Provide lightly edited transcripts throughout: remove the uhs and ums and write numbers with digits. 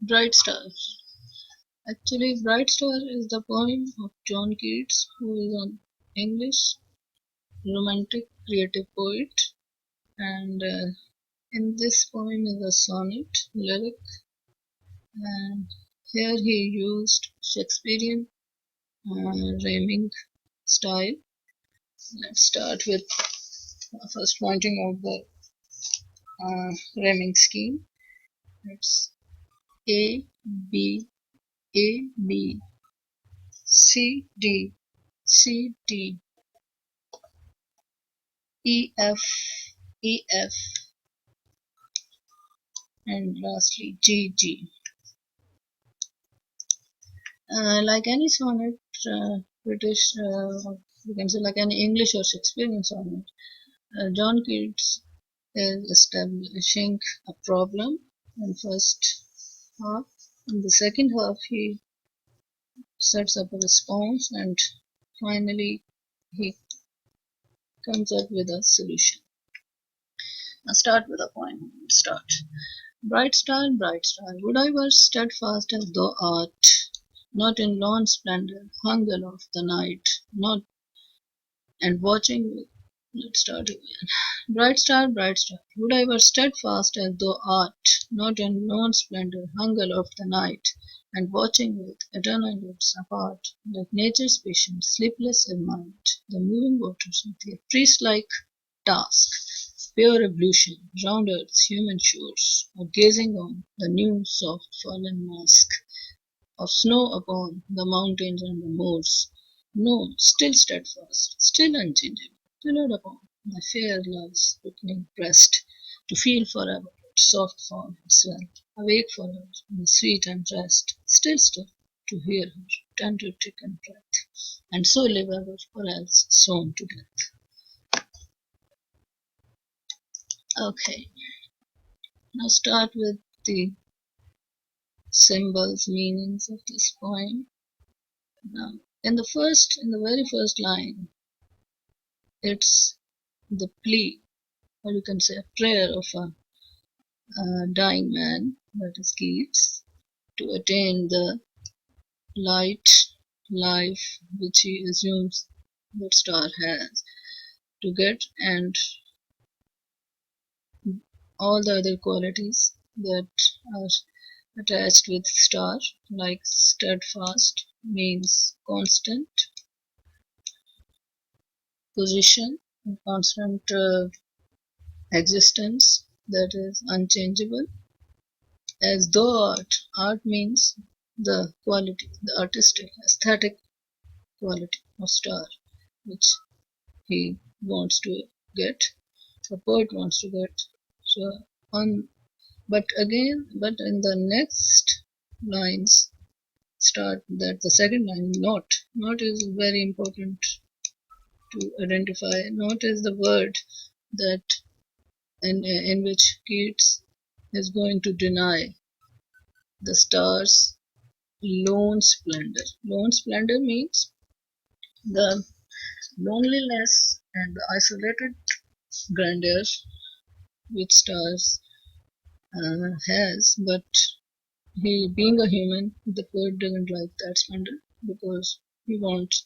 Bright Star. Actually, Bright Star is the poem of John Keats, who is an English romantic creative poet. And in this poem is a sonnet lyric, and here he used Shakespearean rhyming style. Let's start with first pointing out the rhyming scheme. It's A B A B C D C D E F E F and lastly G G. Like any sonnet, British, you can say like any English or Shakespearean sonnet, John Keats is establishing a problem in first half. In the second half, he sets up a response, and finally he comes up with a solution. Now start with a poem. Start. Bright star, would I were steadfast as thou art, not in lone splendor, hung aloft the night, not and watching. Let's start again. Bright star, would I were steadfast as thou art, not in lone splendor, hung aloft the night, and watching with eternal lips apart, like nature's patient, sleepless in mind, the moving waters of their priest-like task, pure ablution, round earth's human shores, or gazing on the new soft fallen mask of snow upon the mountains and the moors. No, still steadfast, still unchangeable, pillowed upon my fair love's quickening breast, to feel forever its soft form itself, awake for her in the sweet unrest, still to hear her tender tick and breath, and so live ever or else sown to death. Okay, now start with the symbols, meanings of this poem. Now, in the very first line, it's the plea, or you can say a prayer of a dying man, that is Keats, to attain the light life which he assumes that star has, to get and all the other qualities that are attached with star, like steadfast means constant position, constant existence, that is unchangeable. As though art means the quality, the artistic, aesthetic quality of star, which he wants to get, the poet wants to get. So on, but in the next lines, start that the second line, not is very important to identify. Not is the word that in which Keats is going to deny the star's lone splendor. Lone splendor means the loneliness and the isolated grandeur which stars has, but he, being a human, the poet doesn't like that splendor because he wants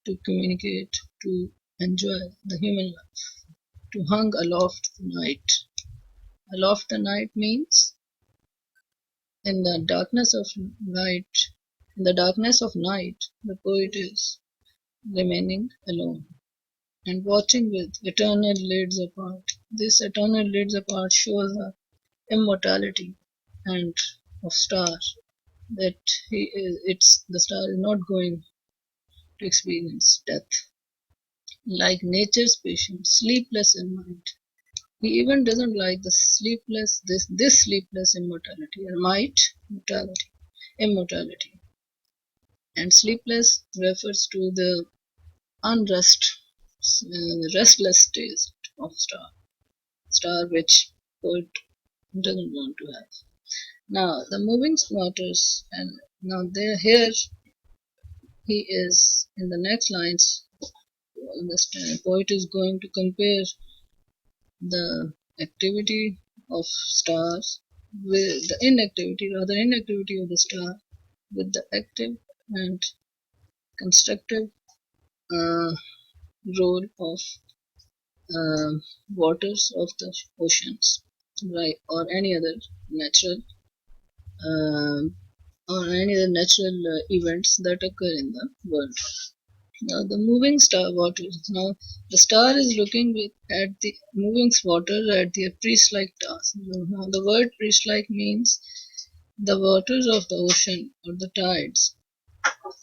to communicate, to enjoy the human life, to hung aloft the night. Aloft the night means in the darkness of night, in the darkness of night, the poet is remaining alone and watching with eternal lids apart. This eternal lids apart shows the immortality and of star, that it's the star is not going to experience death. Like nature's patient, sleepless in mind. He even doesn't like the sleepless this sleepless immortality or might mortality, immortality. And sleepless refers to the restless state of star which poet doesn't want to have. Now the moving waters, and now there here he is in the next lines. The poet is going to compare the activity of stars with the inactivity, rather inactivity of the star, with the active and constructive uh, role of uh, waters of the oceans, right, or any other natural um or any other natural events that occur in the world. Now, the moving star waters. Now, the star is looking at the moving water at the priest-like task. Now, the word priest-like means the waters of the ocean or the tides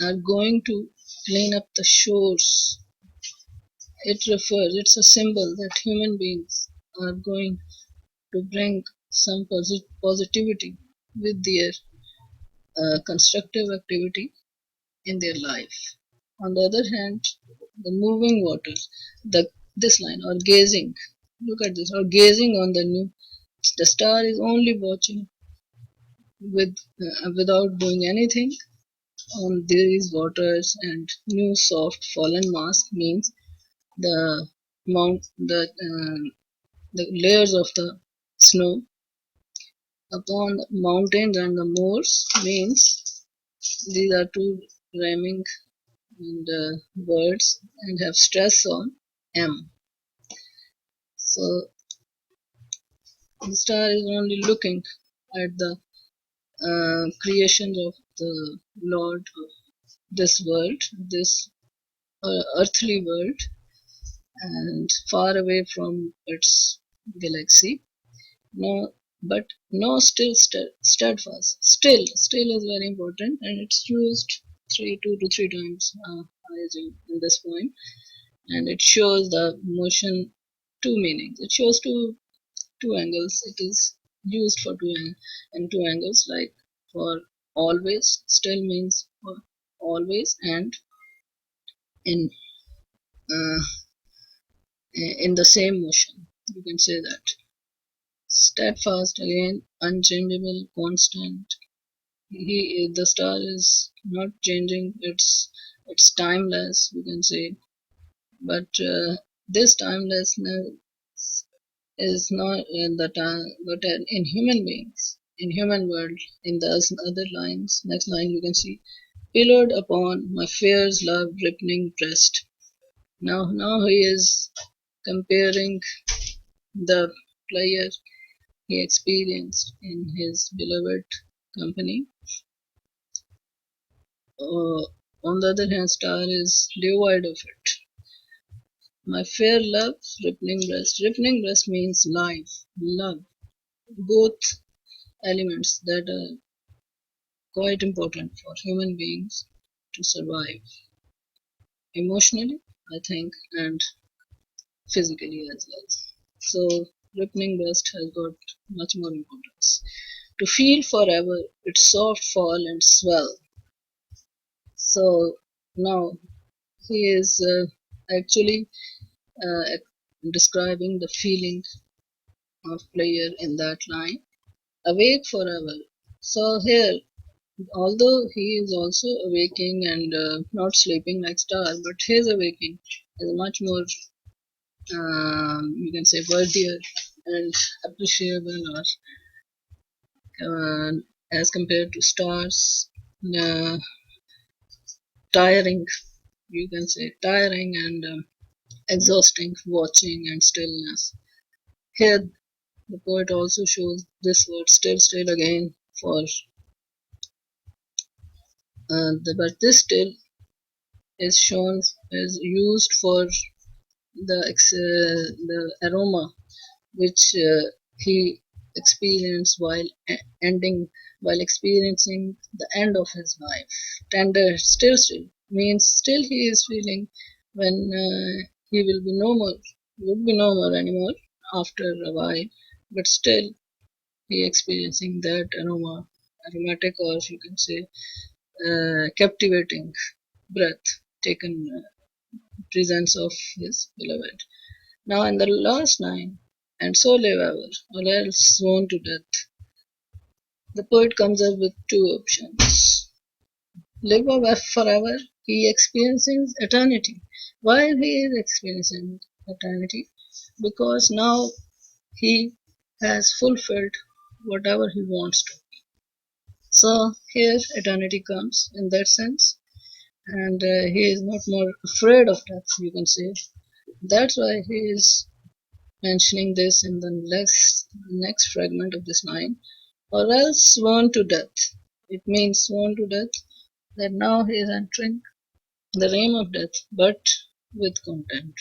are going to clean up the shores. It's a symbol that human beings are going to bring some positivity with their constructive activity in their life. On the other hand, the moving waters, this line or gazing, look at this, or gazing on the star is only watching without doing anything on these waters, and new soft fallen mass means the the layers of the snow upon the mountains and the moors means these are two rhyming and words and have stress on M. So the star is only looking at the creations of the Lord of this world, this earthly world, and far away from its galaxy. No, but no, still steadfast. Still is very important, and it's used 2 to 3 times, I assume, in this poem, and it shows the motion two meanings. It shows two angles. It is used for two angles, like for always. Still means for always, and in uh, in the same motion. You can say that steadfast again, unchangeable, constant. The star is not changing. It's timeless. You can say, but this timelessness is not in the time, but in human beings, in human world. In the other lines, next line you can see, pillowed upon my fear's love ripening breast. Now he is comparing the pleasure he experienced in his beloved company. On the other hand, star is devoid of it. My fair love, ripening breast. Ripening breast means life, love, both elements that are quite important for human beings to survive emotionally, I think, and physically as well. So, ripening breast has got much more importance. To feel forever its soft fall and swell. So, now he is actually uh, describing the feeling of player in that line. Awake forever. So here, although he is also awaking and not sleeping like star, but his awaking is much more, you can say, worthier and appreciable, or as compared to stars, uh, tiring. You can say tiring and exhausting watching and stillness. Here, the poet also shows this word still again for but this still is shown is used for the aroma which he experienced while ending while experiencing the end of his life. Tender still means still he is feeling when he will be no more would be no more anymore after a while, but still he experiencing that aromatic, or you can say captivating breath taken presence of his beloved. Now in the last line, and so live ever, or else sworn to death, the poet comes up with two options. Live forever, he experiences eternity. Why he is experiencing eternity? Because now he has fulfilled whatever he wants to. So here eternity comes in that sense, and he is not more afraid of death, you can say. That's why he is mentioning this in the next fragment of this line, or else sworn to death. It means sworn to death, that now he is entering the realm of death, but with content.